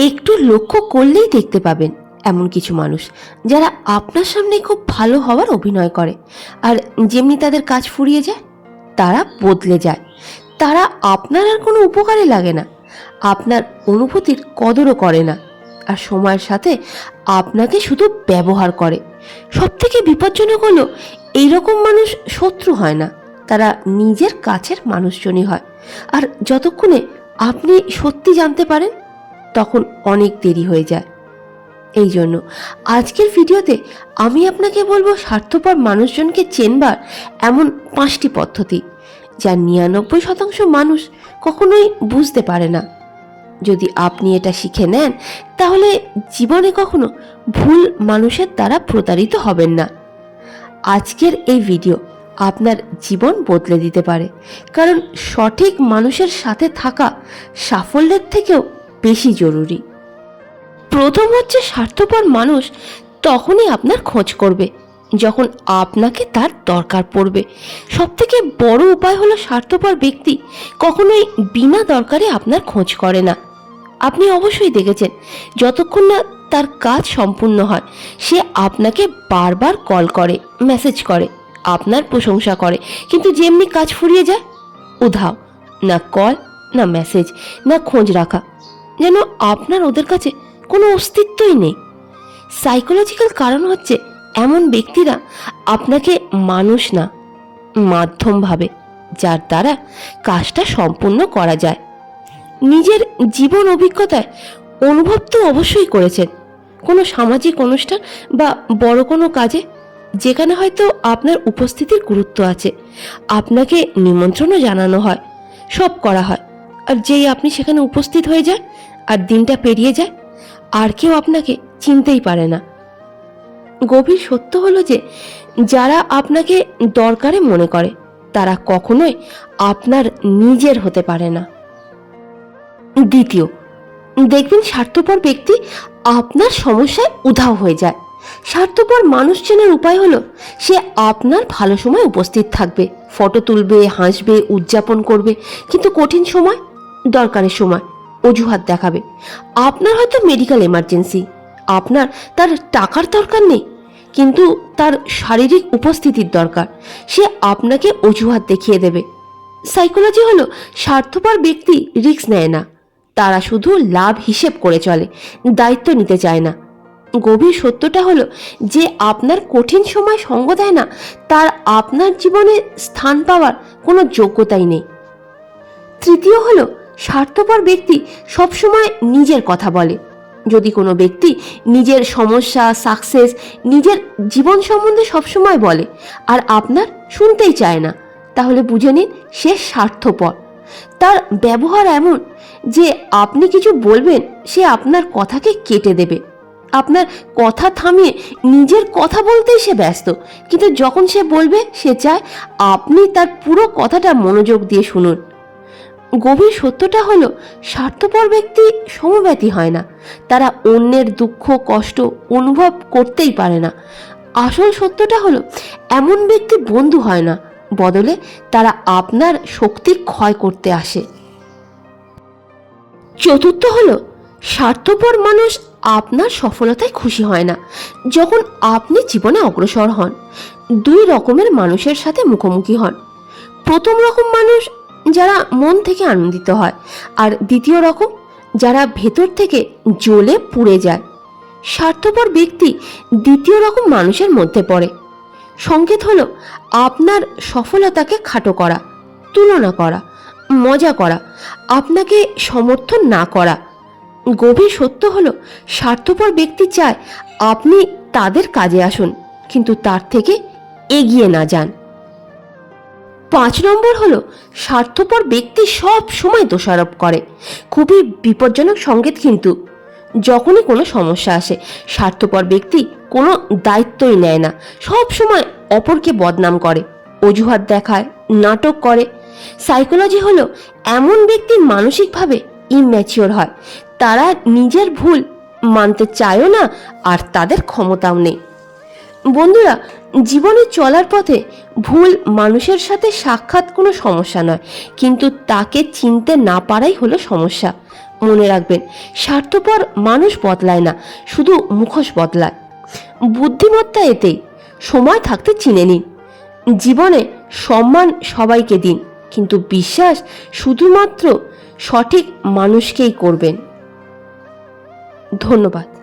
একটু লক্ষ্য করলেই দেখতে পাবেন এমন কিছু মানুষ যারা আপনার সামনে খুব ভালো হওয়ার অভিনয় করে, আর যেমনি তাদের কাজ ফুরিয়ে যায় তারা বদলে যায়। তারা আপনার আর কোনো উপকারে লাগে না, আপনার অনুভূতির কদরও করে না, আর সময়ের সাথে আপনাকে শুধু ব্যবহার করে। সব থেকে বিপজ্জনক হলো এইরকম মানুষ শত্রু হয় না, তারা নিজের কাছের মানুষজনই হয়। আর যতক্ষণে আপনি সত্যি জানতে পারেন তখন অনেক দেরি হয়ে যায়। এই জন্য আজকের ভিডিওতে আমি আপনাকে বলবো স্বার্থপর মানুষজনকে চেনবার এমন 5টি পদ্ধতি যা 99% মানুষ কখনোই বুঝতে পারে না। যদি আপনি এটা শিখে নেন তাহলে জীবনে কখনো ভুল মানুষের দ্বারা প্রতারিত হবেন না। আজকের এই ভিডিও আপনার জীবন বদলে দিতে পারে, কারণ সঠিক মানুষের সাথে থাকা সাফল্যের থেকেও বেশি জরুরি। প্রথম হচ্ছে, স্বার্থপর মানুষ তখনই আপনার খোঁজ করবে যখন আপনাকে তার দরকার পড়বে। সবথেকে বড় উপায় হলো স্বার্থপর ব্যক্তি কখনোই বিনা দরকারে আপনার খোঁজ করে না। আপনি অবশ্যই দেখেছেন, যতক্ষণ না তার কাজ সম্পূর্ণ হয় সে আপনাকে বারবার কল করে, মেসেজ করে, আপনার প্রশংসা করে, কিন্তু যেমনি কাজ ফুরিয়ে যায় উধাও, না কল, না মেসেজ, না খোঁজ রাখা, যেন আপনার ওদের কাছে কোনো অস্তিত্বই নেই। সাইকোলজিক্যাল কারণ হচ্ছে এমন ব্যক্তিরা আপনাকে মানুষ না, মাধ্যম ভাবে, যার দ্বারা কাজটা সম্পূর্ণ করা যায়। নিজের জীবন অভিজ্ঞতায় অনুভব তো অবশ্যই করেছেন, কোনো সামাজিক অনুষ্ঠান বা বড় কোনো কাজে যেখানে হয়তো আপনার উপস্থিতির গুরুত্ব আছে, আপনাকে নিমন্ত্রণও জানানো হয়, সব করা হয়, আর যেই আপনি সেখানে উপস্থিত হয়ে যান আর দিনটা পেরিয়ে যায় আর কেউ আপনাকে চিনতেই পারে না। গভীর সত্য হলো যে যারা আপনাকে দরকারে মনে করে তারা কখনোই আপনার নিজের হতে পারে না। দ্বিতীয়, দেখবেন স্বার্থপর ব্যক্তি আপনার সমস্যায় উধাও হয়ে যায়। স্বার্থপর মানুষ চেনার উপায় হলো সে আপনার ভালো সময় উপস্থিত থাকবে, ফটো তুলবে, হাসবে, উদযাপন করবে, কিন্তু কঠিন সময়, দরকারের সময় অজুহাত দেখাবে। আপনার হয়তো মেডিকেল এমার্জেন্সি, আপনার তার টাকার দরকার নেই, কিন্তু তার শারীরিক উপস্থিতির দরকার, সে আপনাকে অজুহাত দেখিয়ে দেবে। সাইকোলজি হলো স্বার্থপর ব্যক্তি রিস্ক নেয় না, তারা শুধু লাভ হিসেব করে চলে, দায়িত্ব নিতে চায় না। গভীর সত্যটা হলো যে আপনার কঠিন সময় সঙ্গ দেয় না তার আপনার জীবনে স্থান পাওয়ার কোনো যোগ্যতাই নেই। তৃতীয় হলো, স্বার্থপর ব্যক্তি সবসময় নিজের কথা বলে। যদি কোনো ব্যক্তি নিজের সমস্যা, সাকসেস, নিজের জীবন সম্বন্ধে সবসময় বলে আর আপনার শুনতেই চায় না, তাহলে বুঝে নিন সে স্বার্থপর। তার ব্যবহার এমন যে আপনি কিছু বলবেন সে আপনার কথাকে কেটে দেবে, আপনার কথা থামিয়ে নিজের কথা বলতেই সে ব্যস্ত, কিন্তু যখন সে বলবে সে চায় আপনি তার পুরো কথাটা মনোযোগ দিয়ে শুনুন। গভীর সত্যটা হলো স্বার্থপর ব্যক্তি সমব্যথী হয় না, তারা অন্যের দুঃখ কষ্ট অনুভব করতেই পারে না। আসল সত্যটা হলো এমন ব্যক্তি বন্ধু হয় না, বদলে তারা আপনার শক্তির ক্ষয় করতে আসে। চতুর্থ হলো, স্বার্থপর মানুষ আপনার সফলতায় খুশি হয় না যখন আপনি জীবনে অগ্রসর হন। দুই রকমের মানুষের সাথে মুখোমুখি হন। প্রথম রকম মানুষ যারা মন থেকে আনন্দিত হয়, আর দ্বিতীয় রকম যারা ভেতর থেকে জ্বলে পুড়ে যায়। স্বার্থপর ব্যক্তি দ্বিতীয় রকম মানুষের মধ্যে পড়ে। সংকেত হলো আপনার সফলতাকে খাটো করা, তুলনা করা, মজা করা, আপনাকে সমর্থন না করা। গভীর সত্য হলো স্বার্থপর ব্যক্তি চায় আপনি তাদের কাজে আসুন, কিন্তু তার থেকে এগিয়ে না যান। 5 নম্বর হলো, স্বার্থপর ব্যক্তি সব সময় দোষারোপ করে। খুবই বিপজ্জনক সংকেত কিন্তু। যখনই কোনো সমস্যা আসে স্বার্থপর ব্যক্তি কোনো দায়িত্বই নেয় না, সব সময় অপরকে বদনাম করে, অজুহাত দেখায়, নাটক করে। সাইকোলজি হলো এমন ব্যক্তি মানসিকভাবে ইম্যাচিওর হয়, তারা নিজের ভুল মানতে চায়ও না আর তাদের ক্ষমতাও নেই। বন্ধুরা, জীবনে চলার পথে ভুল মানুষের সাথে সাক্ষাৎ কোনো সমস্যা নয়, কিন্তু তাকে চিনতে না পারাই হলো সমস্যা। মনে রাখবেন, স্বার্থপর মানুষ বদলায় না, শুধু মুখোশ বদলায়। বুদ্ধিমত্তা এতেই, সময় থাকতে চিনে নিন। জীবনে সম্মান সবাইকে দিন, কিন্তু বিশ্বাস শুধুমাত্র সঠিক মানুষকেই করবেন। ধন্যবাদ।